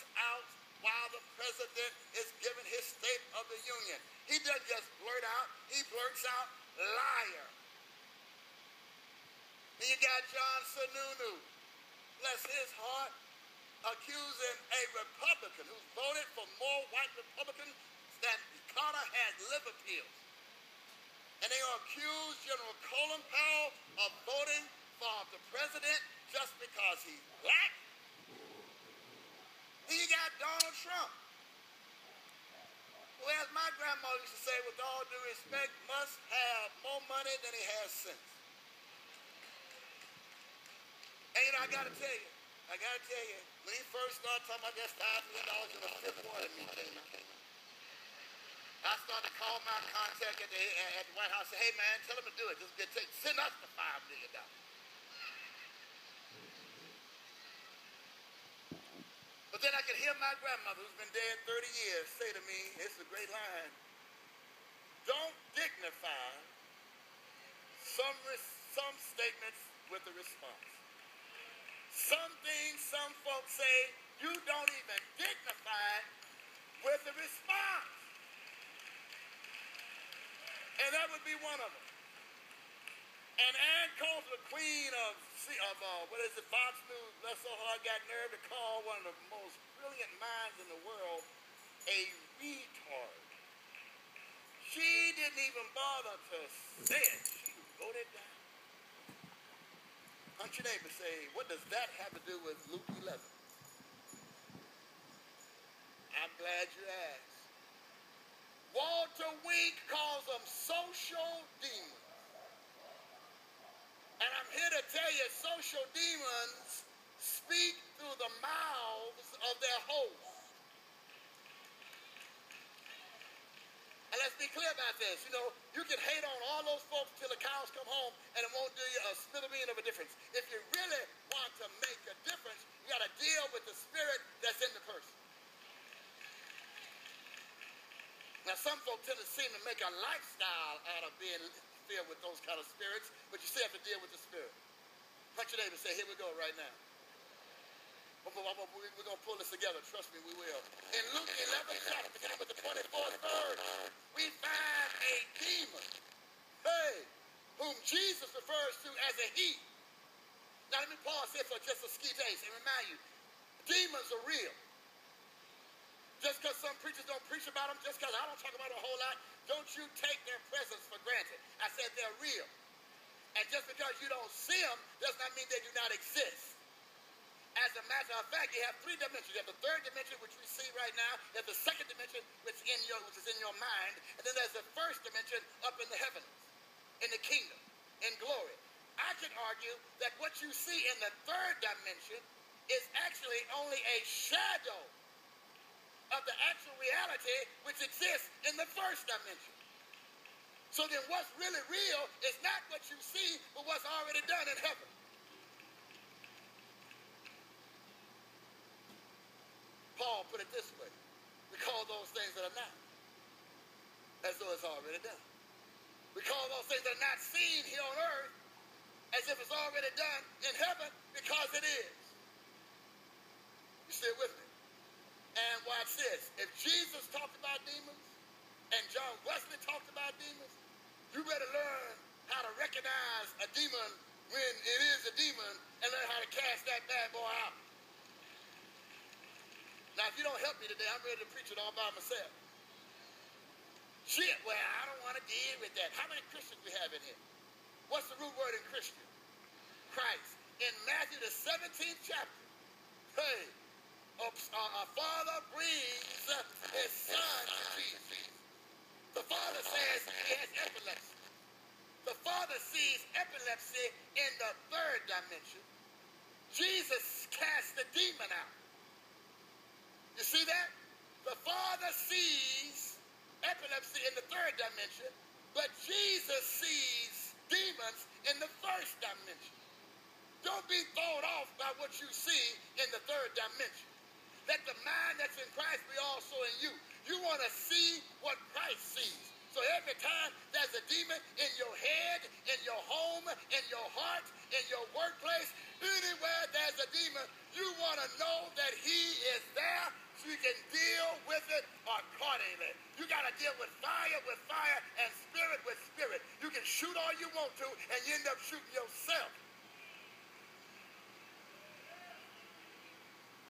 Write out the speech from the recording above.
blurts out while the president is giving his State of the Union. He doesn't just blurt out, he blurts out, liar. Then you got John Sununu, bless his heart, accusing a Republican who's voted for more white Republicans than Carter had liver pills. And they accuse General Colin Powell of voting for the president just because he's black. Then you got Donald Trump, who, as my grandmother used to say, with all due respect, must have more money than he has sense. And you know, I gotta tell you, when he first started talking about that $5 million in the Fifth Ward meeting, I started to call my contact at the White House and say, hey man, tell him to do it. Send us the $5 million. But then I could hear my grandmother, who's been dead 30 years, say to me, it's a great line, don't dignify some statements with a response. Some things some folks say, you don't even dignify with a response. And that would be one of them. And Ann Coulter, the queen of Fox News, bless her heart, got nerve to call one of the most brilliant minds in the world a retard. She didn't even bother to say it. She wrote it down. Hunt your neighbor, say, what does that have to do with Luke 11? I'm glad you asked. Walter Wink calls them social demons. And I'm here to tell you, social demons speak through the mouths of their hosts. And let's be clear about this. You know, you can hate on all those folks till the cows come home and it won't do you a smithereen of a difference. If you really want to make a difference, you got to deal with the spirit that's in the person. Now, some folks tend to seem to make a lifestyle out of being filled with those kind of spirits, but you still have to deal with the spirit. Punch your neighbor and say, here we go right now. We're going to pull this together. Trust me, we will. In Luke 11 chapter, beginning with the 24th verse, we find a demon, whom Jesus refers to as a he. Now, let me pause here for just a ski days and remind you, demons are real. Just because some preachers don't preach about them, just because I don't talk about them a whole lot, don't you take their presence for granted. I said they're real. And just because you don't see them does not mean they do not exist. As a matter of fact, you have three dimensions. You have the third dimension, which we see right now. You have the second dimension, which is in your mind. And then there's the first dimension up in the heavens, in the kingdom, in glory. I can argue that what you see in the third dimension is actually only a shadow of the actual reality which exists in the first dimension. So then what's really real is not what you see, but what's already done in heaven. Paul put it this way. We call those things that are not as though it's already done. We call those things that are not seen here on earth as if it's already done in heaven because it is. You still with me? And watch this. If Jesus talked about demons and John Wesley talked about demons, you better learn how to recognize a demon when it is a demon and learn how to cast that bad boy out. Now, if you don't help me today, I'm ready to preach it all by myself. Shit, well, I don't want to deal with that. How many Christians we have in here? What's the root word in Christian? Christ. In Matthew the 17th chapter, a father brings his son to Jesus. The father says he has epilepsy. The father sees epilepsy in the third dimension. Jesus casts the demon out. You see that? The father sees epilepsy in the third dimension, but Jesus sees demons in the first dimension. Don't be thrown off by what you see in the third dimension. Let the mind that's in Christ be also in you. You want to see what Christ sees. So every time there's a demon in your head, in your home, in your heart, in your workplace, anywhere there's a demon, you want to know that he is there accordingly. You got to deal with fire and spirit with spirit. You can shoot all you want to, and you end up shooting yourself.